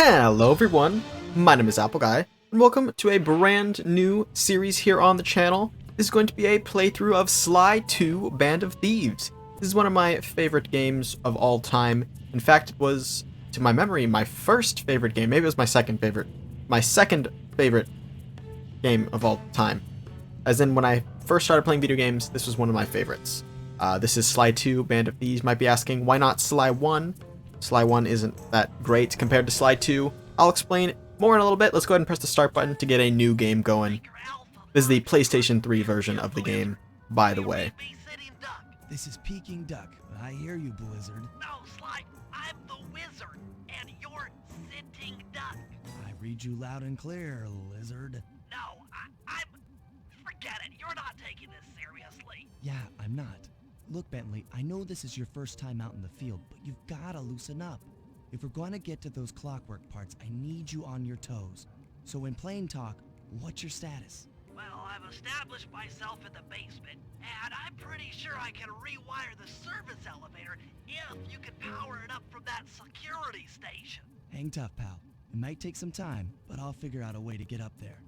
Hello everyone, my name is Apple Guy, and welcome to a brand new series here on the channel. This is going to be a playthrough of Sly 2 Band of Thieves. This is one of my favorite games of all time. In fact, it was, to my memory, my first favorite game. Maybe it was my second favorite. My second favorite game of all time. As in, when I first started playing video games, this was one of my favorites. This is Sly 2 Band of Thieves. You might be asking, why not Sly 1? Sly 1 isn't that great compared to Sly 2. I'll explain more in a little bit. Let's go ahead and press the start button to get a new game going. This is the PlayStation 3 version of the game, by the way. This is Peking Duck. I hear you, Blizzard. No, Sly, I'm the wizard, and you're sitting duck. I read you loud and clear, Lizard. No, I'm... Forget it, you're not taking this seriously. Yeah, I'm not. Look, Bentley, I know this is your first time out in the field, but you've gotta loosen up. If we're gonna get to those Clockwerk parts, I need you on your toes. So in plain talk, what's your status? Well, I've established myself in the basement, and I'm pretty sure I can rewire the service elevator if you can power it up from that security station. Hang tough, pal. It might take some time, but I'll figure out a way to get up there.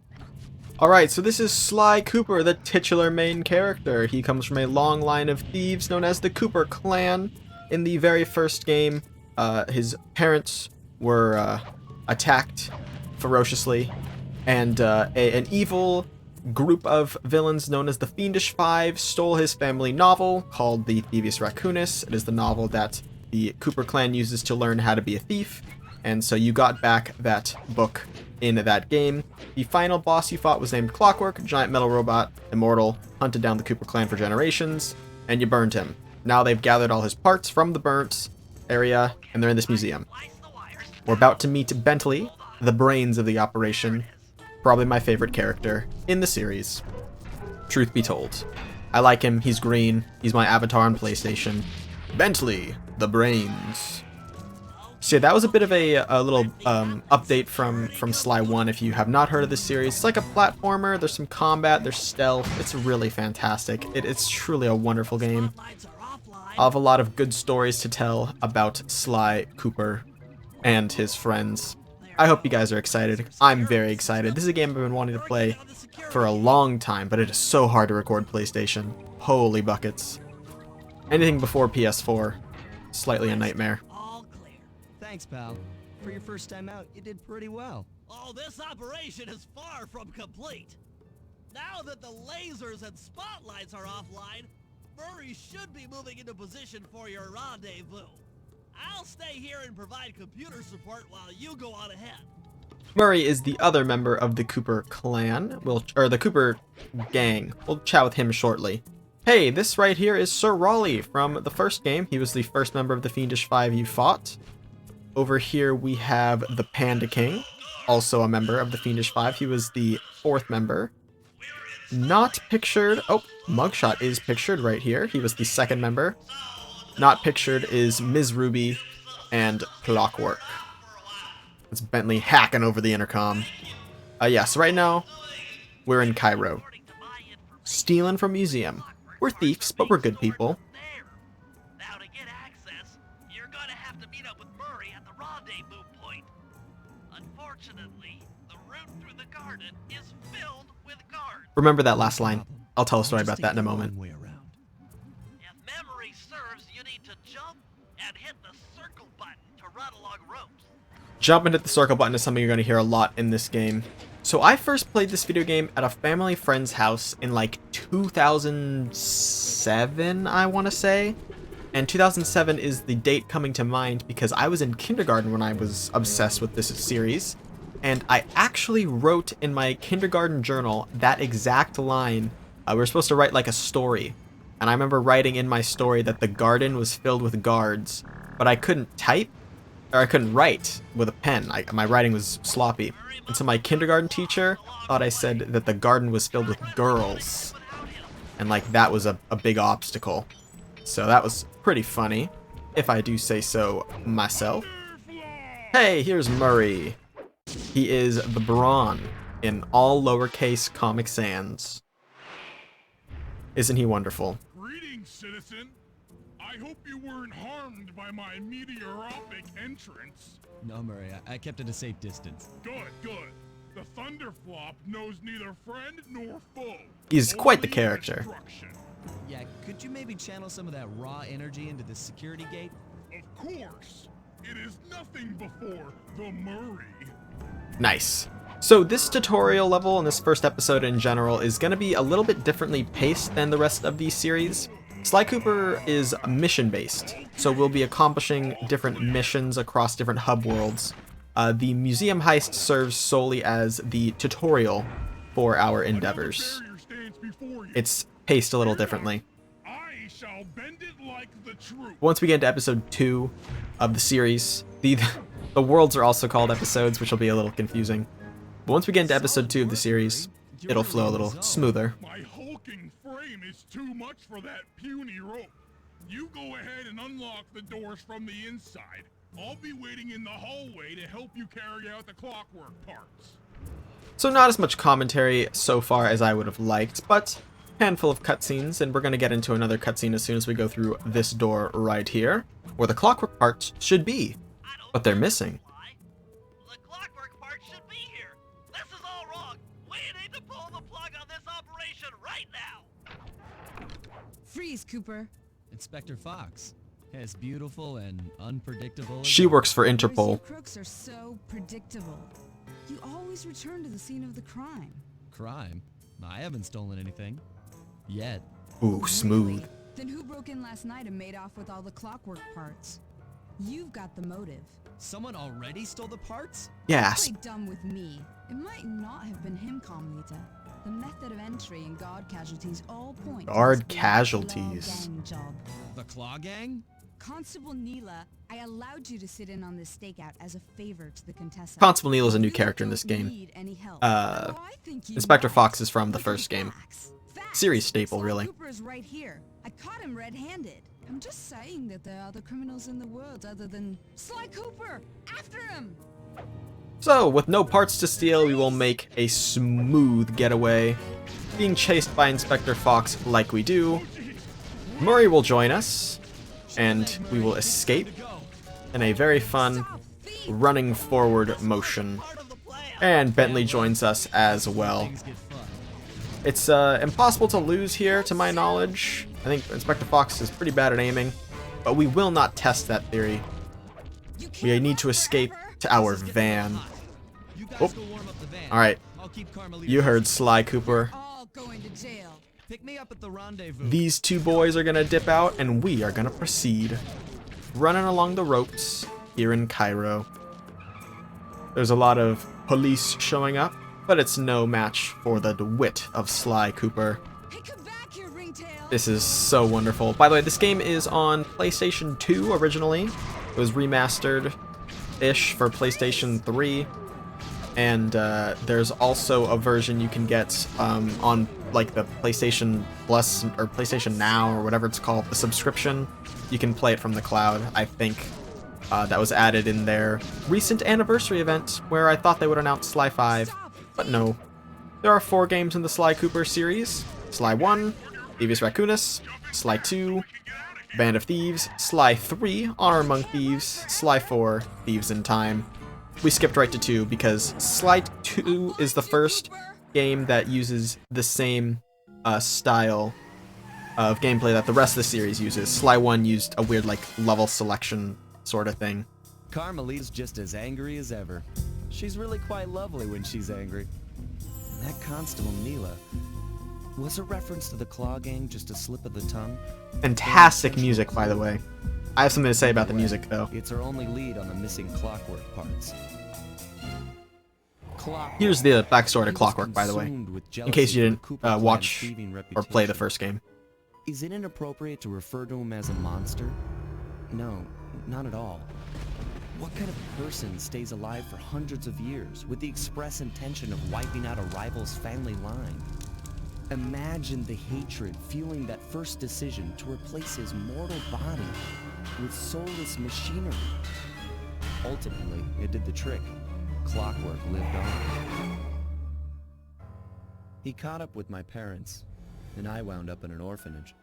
Alright, so this is Sly Cooper, the titular main character. He comes from a long line of thieves known as the Cooper clan. In the very first game, his parents were attacked ferociously, and an evil group of villains known as the Fiendish Five stole his family novel called the Thievius Raccoonus. It is the novel that the Cooper clan uses to learn how to be a thief, and so you got back that book in that game. The final boss you fought was named Clockwerk, giant metal robot, immortal, hunted down the Cooper clan for generations, and you burned him. Now they've gathered all his parts from the burnt area, and they're in this museum. We're about to meet Bentley, the brains of the operation, probably my favorite character in the series. Truth be told. I like him, he's green, he's my avatar on PlayStation. Bentley, the brains. So yeah, that was a bit of a little update from Sly 1 if you have not heard of this series. It's like a platformer, there's some combat, there's stealth, it's really fantastic. It's truly a wonderful game. I'll have a lot of good stories to tell about Sly Cooper and his friends. I hope you guys are excited. I'm very excited. This is a game I've been wanting to play for a long time, but it is so hard to record PlayStation. Holy buckets. Anything before PS4, slightly a nightmare. Thanks, pal. For your first time out, you did pretty well. Oh, this operation is far from complete. Now that the lasers and spotlights are offline, Murray should be moving into position for your rendezvous. I'll stay here and provide computer support while you go on ahead. Murray is the other member of the Cooper clan, or the Cooper gang. We'll chat with him shortly. Hey, this right here is Sir Raleigh from the first game. He was the first member of the Fiendish Five you fought. Over here we have the Panda King, also a member of the Fiendish Five. He was the fourth member. Not pictured. Oh, Mugshot is pictured right here. He was the second member. Not pictured is Ms. Ruby and Clockwerk. It's Bentley hacking over the intercom. Yeah, so right now we're in Cairo. Stealing from museum. We're thieves, but we're good people. Now to get access, you're gonna have to meet up with Murray at the rendezvous point. Unfortunately, the route through the garden is filled with guards. Remember that last line. I'll tell a story about that in a moment. If memory serves, you need to jump and hit the circle button to run along ropes. Jump and hit the circle button is something you're going to hear a lot in this game. So I first played this video game at a family friend's house in like 2007, I want to say. And 2007 is the date coming to mind because I was in kindergarten when I was obsessed with this series. And I actually wrote in my kindergarten journal that exact line. We were supposed to write like a story. And I remember writing in my story that the garden was filled with guards. But I couldn't type, or I couldn't write with a pen. My writing was sloppy. And so my kindergarten teacher thought I said that the garden was filled with girls. And like that was a big obstacle. So that was pretty funny, if I do say so myself. Hey, here's Murray. He is the Brawn in all lowercase Comic Sans. Isn't he wonderful? Greetings, citizen. I hope you weren't harmed by my meteoropic entrance. No, Murray, I kept at a safe distance. Good, good. The Thunderflop knows neither friend nor foe. He's quite the Only character. destruction. Yeah, could you maybe channel some of that raw energy into the security gate? Of course. It is nothing before the Murray. Nice. So this tutorial level and this first episode in general is going to be a little bit differently paced than the rest of the series. Sly Cooper is mission-based, so we'll be accomplishing different missions across different hub worlds. The museum heist serves solely as the tutorial for our endeavors. Another barrier stands before you. It's paced a little differently. I shall bend it like the truth. Once we get into episode 2 of the series, the worlds are also called episodes, which will be a little confusing. But once we get into episode 2 of the series, it'll flow a little smoother. My hulking frame is too much for that puny rope. You go ahead and unlock the doors from the inside. I'll be waiting in the hallway to help you carry out the clockwork parts. So not as much commentary so far as I would have liked, but a handful of cutscenes, and we're going to get into another cutscene as soon as we go through this door right here, where the clockwork parts should be, but they're missing. The clockwork part should be here. This is all wrong. We need to pull the plug on this operation right now. Freeze, Cooper. Inspector Fox. As beautiful and unpredictable as She works for Your Interpol. crooks are so predictable. You always return to the scene of the crime. crime. I haven't stolen anything. Yet. Ooh, smooth. Really? Then who broke in last night and made off with all the clockwork parts? You've got the motive. Someone already stole the parts? Yes. Play dumb with me. It might not have been him, Comlita. The method of entry and guard casualties all point. to Guard this being a casualties. claw gang job. The Claw Gang? Constable Neela, I allowed you to sit in on this stakeout as a favor to the Contessa. Constable Neela is a new You character in this don't game. need any help. Uh, Oh, I think you Inspector might. Fox is from the Look at first game. facts. Facts. Series staple, Sly really. Cooper is right here. I caught him red-handed. I'm just saying that there are other criminals in the world other than Sly Cooper. After him. So, with no parts to steal, we will make a smooth getaway. Being chased by Inspector Fox like we do, Murray will join us, and we will escape in a very fun Stop, thief. running forward motion. Part of the plan. And Bentley joins us as well. Things get fun. It's impossible to lose here, to my knowledge. I think Inspector Fox is pretty bad at aiming, but we will not test that theory. You We can't need to run escape forever. to our This is getting van. hot. You guys Oh. go warm up the van. Alright, I'll keep Carmelita. you heard Sly Cooper. All going to jail. Pick me up at the rendezvous. These two boys are gonna dip out, and we are gonna proceed. Running along the ropes here in Cairo. There's a lot of police showing up, but it's no match for the wit of Sly Cooper. Hey, come back here, ringtail. This is so wonderful. By the way, this game is on PlayStation 2 originally. It was remastered-ish for PlayStation 3. And there's also a version you can get on like the PlayStation Plus or PlayStation Now or whatever it's called, the subscription. You can play it from the cloud, I think. That was added in their recent anniversary event where I thought they would announce Sly 5, Stop, but thief. no. There are 4 games in the Sly Cooper series. Sly 1, Thievius Raccoonus, Sly 2, Band of Thieves, Sly 3, Honor Among Thieves, Sly 4, Thieves in Time. We skipped right to 2 because Sly 2 is the first game that uses the same style of gameplay that the rest of the series uses. Sly 1 used a weird like level selection sort of thing. Carmelita's just as angry as ever. She's really quite lovely when she's angry. And that Constable Neela, was a reference to the Claw Gang just a slip of the tongue? Fantastic music, by the way. I have something to say about the music though. It's her only lead on the missing clockwork parts. Clockwork. Here's the backstory to He was Clockwork, by the way, consumed with in case you jealousy for didn't Cooper clan's watch thieving or play the reputation. first game. Is it inappropriate to refer to him as a monster? No, not at all. What kind of person stays alive for hundreds of years with the express intention of wiping out a rival's family line? Imagine the hatred fueling that first decision to replace his mortal body with soulless machinery. Ultimately, it did the trick. Clockwork lived on. He caught up with my parents, and I wound up in an orphanage.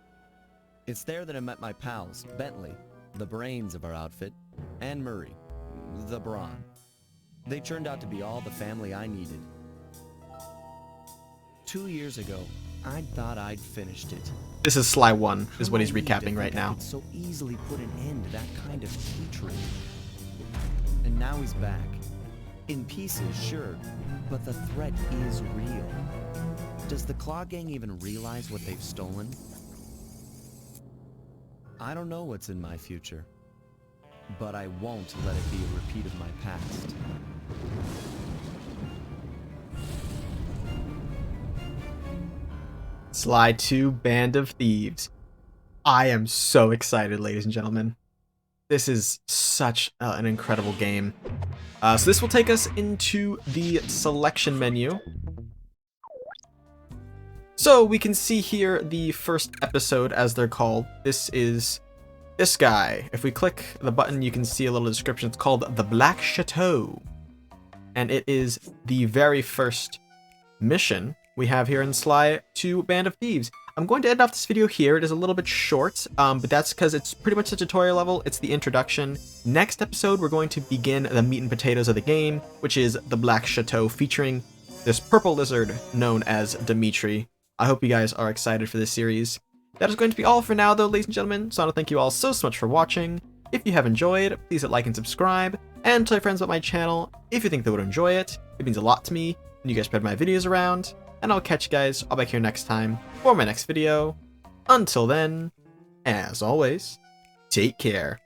It's there that I met my pals, Bentley, the brains of our outfit, and Murray, the brawn. They turned out to be all the family I needed. 2 years ago, I thought I'd finished it. This is Sly 1, is How what he's naive to recapping think right I now. could so easily put an end to that kind of hatred. And now he's back. In pieces, sure, but the threat is real. Does the Claw Gang even realize what they've stolen? I don't know what's in my future, but I won't let it be a repeat of my past. Sly 2 Band of Thieves. I am so excited, ladies and gentlemen. This is such an incredible game. So this will take us into the selection menu. So we can see here the first episode, as they're called. This is this guy. If we click the button, you can see a little description. It's called The Black Chateau. And it is the very first mission we have here in Sly 2 Band of Thieves. I'm going to end off this video here. It is a little bit short, but that's because it's pretty much the tutorial level. It's the introduction. Next episode, we're going to begin the meat and potatoes of the game, which is The Black Chateau, featuring this purple lizard known as Dimitri. I hope you guys are excited for this series. That is going to be all for now, though, ladies and gentlemen. So I want to thank you all so much for watching. If you have enjoyed, please hit like and subscribe, and tell your friends about my channel if you think they would enjoy it. It means a lot to me when you guys spread my videos around. And I'll catch you guys all back here next time for my next video. Until then, as always, take care.